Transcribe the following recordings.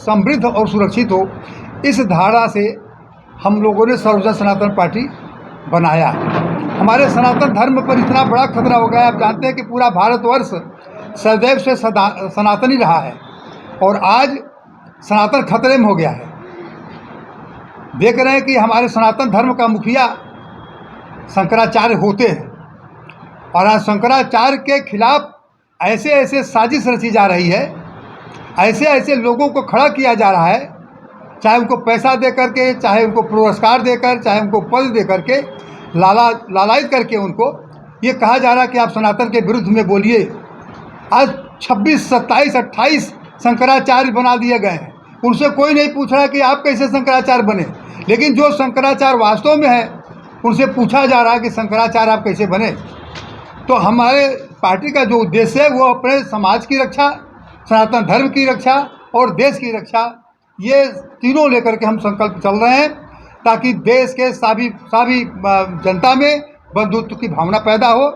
समृद्ध और सुरक्षित हो, इस धारणा से हम लोगों ने सर्वजन सनातन पार्टी बनाया। हमारे सनातन धर्म पर इतना बड़ा खतरा हो गया, आप जानते हैं कि पूरा भारतवर्ष सदैव से सनातनी रहा है और आज सनातन खतरे में हो गया है। देख रहे हैं कि हमारे सनातन धर्म का मुखिया शंकराचार्य होते हैं और आज शंकराचार्य के खिलाफ ऐसे ऐसे साजिश रची जा रही है, ऐसे ऐसे लोगों को खड़ा किया जा रहा है, चाहे उनको पैसा दे करके, चाहे उनको पुरस्कार देकर, चाहे उनको पद दे करके, लालायित करके उनको ये कहा जा रहा है कि आप सनातन के विरुद्ध में बोलिए। आज 26, 27, 28 शंकराचार्य बना दिए गए हैं। उनसे कोई नहीं पूछ रहा कि आप कैसे शंकराचार्य बने, लेकिन जो शंकराचार्य वास्तव में है उनसे पूछा जा रहा है कि शंकराचार्य आप कैसे बने। तो हमारे पार्टी का जो उद्देश्य है वो अपने समाज की रक्षा, सनातन धर्म की रक्षा और देश की रक्षा, ये तीनों लेकर के हम संकल्प चल रहे हैं ताकि देश के सभी जनता में बंधुत्व की भावना पैदा हो।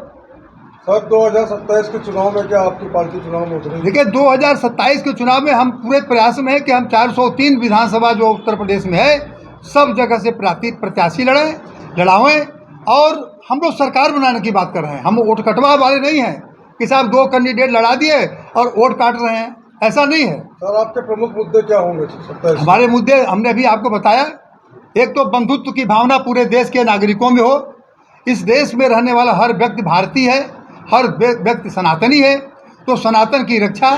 सर 2027 के चुनाव में क्या आपकी पार्टी चुनाव में उतरेगी? देखिए 2027 के चुनाव में हम पूरे प्रयास में हैं कि हम 403 विधानसभा जो उत्तर प्रदेश में है सब जगह से प्रत्याशी लड़ावें और हम लोग सरकार बनाने की बात कर रहे हैं। हम वोट कटवा वाले नहीं हैं कि साहब 2 कैंडिडेट लड़ा दिए और वोट काट रहे हैं, ऐसा नहीं है। सर आपके प्रमुख मुद्दे क्या होंगे? हमारे मुद्दे हमने अभी आपको बताया, एक तो बंधुत्व की भावना पूरे देश के नागरिकों में हो। इस देश में रहने वाला हर व्यक्ति भारतीय है, हर व्यक्ति सनातनी है, तो सनातन की रक्षा,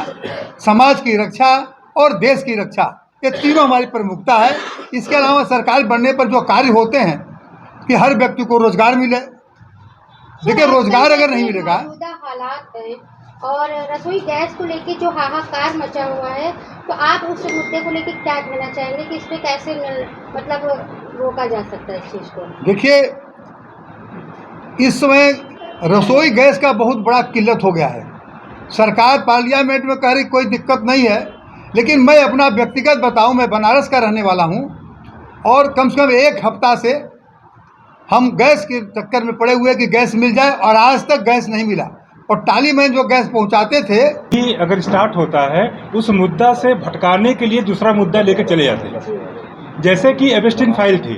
समाज की रक्षा और देश की रक्षा, ये तीनों हमारी प्रमुखता है। इसके अलावा सरकार बनने पर जो कार्य होते हैं कि हर व्यक्ति को रोजगार मिले। देखिए रोजगार अगर नहीं मिलेगा, हालात है और रसोई गैस को लेके जो हाहाकार मचा हुआ है, तो आप उस मुद्दे को लेके क्या कहना चाहेंगे कि इस पे कैसे रोका जा सकता है इस चीज़ को? देखिए इस समय रसोई गैस का बहुत बड़ा किल्लत हो गया है। सरकार पार्लियामेंट में कह रही कोई दिक्कत नहीं है, लेकिन मैं अपना व्यक्तिगत बताऊं, मैं बनारस का रहने वाला हूं और कम से कम 1 हफ्ता से हम गैस के चक्कर में पड़े हुए कि गैस मिल जाए और आज तक गैस नहीं मिला। और टाली में जो गैस पहुंचाते थे कि अगर स्टार्ट होता है उस मुद्दा से भटकाने के लिए दूसरा मुद्दा लेकर चले जाते हैं। जैसे कि एबस्टीन फाइल थी,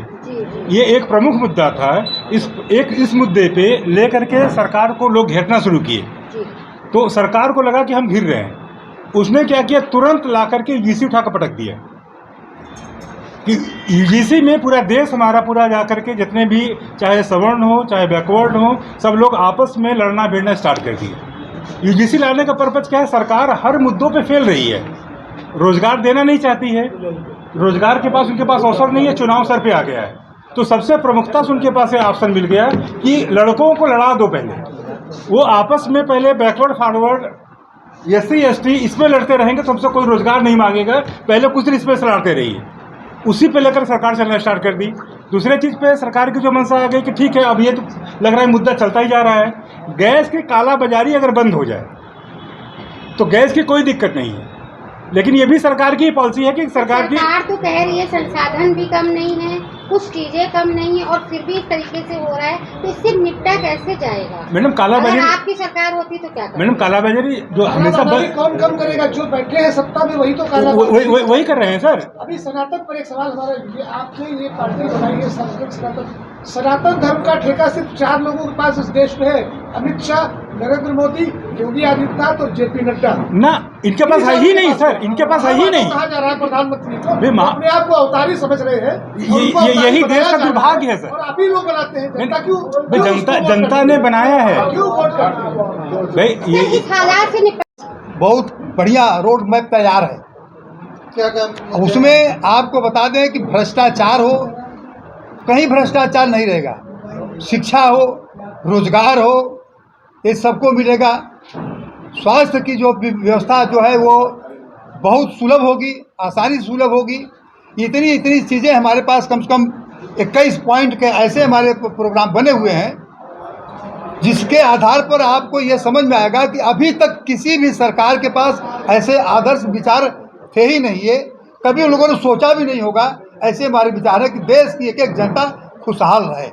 ये एक प्रमुख मुद्दा था। इस मुद्दे पे लेकर के सरकार को लोग घेरना शुरू किए, तो सरकार को लगा कि हम घिर रहे हैं। उसने क्या किया, तुरंत ला करके यूजीसी उठा कर पटक दिया कि यूजीसी में पूरा देश हमारा पूरा जा करके जितने भी चाहे सवर्ण हो चाहे बैकवर्ड हो, सब लोग आपस में लड़ना भिड़ना स्टार्ट कर दिए। यूजीसी लाने का पर्पज क्या है? सरकार हर मुद्दों पे फेल रही है, रोजगार देना नहीं चाहती है, रोजगार के पास उनके पास अवसर नहीं है, चुनाव सर पे आ गया है। तो सबसे प्रमुखता से उनके पास ऑप्शन मिल गया कि लड़कों को लड़ा दो। पहले वो आपस में पहले बैकवर्ड फॉरवर्ड SC ST इसमें लड़ते रहेंगे तो हमसे कोई रोजगार नहीं मांगेगा, पहले कुछ दिन इसमें लड़ते रहिए। उसी पे लेकर सरकार चलना स्टार्ट कर दी। दूसरे चीज़ पे सरकार की जो मंशा आ गई कि ठीक है अब ये तो लग रहा है मुद्दा चलता ही जा रहा है। गैस की काला बाजारी अगर बंद हो जाए तो गैस की कोई दिक्कत नहीं है, लेकिन ये भी सरकार की पॉलिसी है कि सरकार तो कह रही है संसाधन भी कम नहीं है, कुछ चीजें कम नहीं है और फिर भी इस तरीके से हो रहा है, तो इससे निपटा कैसे जाएगा? मैडम कालाबाजारी, अगर आपकी सरकार होती तो क्या? मैडम कालाबाजारी जो हमेशा कौन कम करेगा? जो बैठे हैं सत्ता में वही तो वही कर रहे हैं सर। अभी सनातन पर एक सवाल हमारा, आपने ये पार्टी बनाई है सनातन धर्म का ठेका सिर्फ 4 लोगों के पास इस देश में है, अमित शाह, नरेंद्र मोदी, योगी आदित्यनाथ और JP नड्डा। ना इनके पास है ही नहीं सर, इनके पास है ही नहीं। कहा जा रहा है प्रधानमंत्री को अपने आप को अवतारी समझ रहे हैं, यही देश का दुर्भाग्य है सर। और अभी लोग बनाते हैं, जनता क्यों? जनता ने बनाया है क्यों वोट करते भाई। ये इस हालात से बहुत बढ़िया रोड मैप तैयार है। क्या उसमें आपको बता दें कि भ्रष्टाचार हो, कहीं भ्रष्टाचार नहीं रहेगा। शिक्षा हो, रोजगार हो, ये सबको मिलेगा। स्वास्थ्य की जो व्यवस्था जो है वो बहुत सुलभ होगी, आसानी से सुलभ होगी। इतनी चीज़ें हमारे पास कम से कम 21 पॉइंट के ऐसे हमारे प्रोग्राम बने हुए हैं जिसके आधार पर आपको ये समझ में आएगा कि अभी तक किसी भी सरकार के पास ऐसे आदर्श विचार थे ही नहीं है, कभी उन लोगों ने सोचा भी नहीं होगा। ऐसे हमारे विचार है कि देश की एक एक जनता खुशहाल रहे।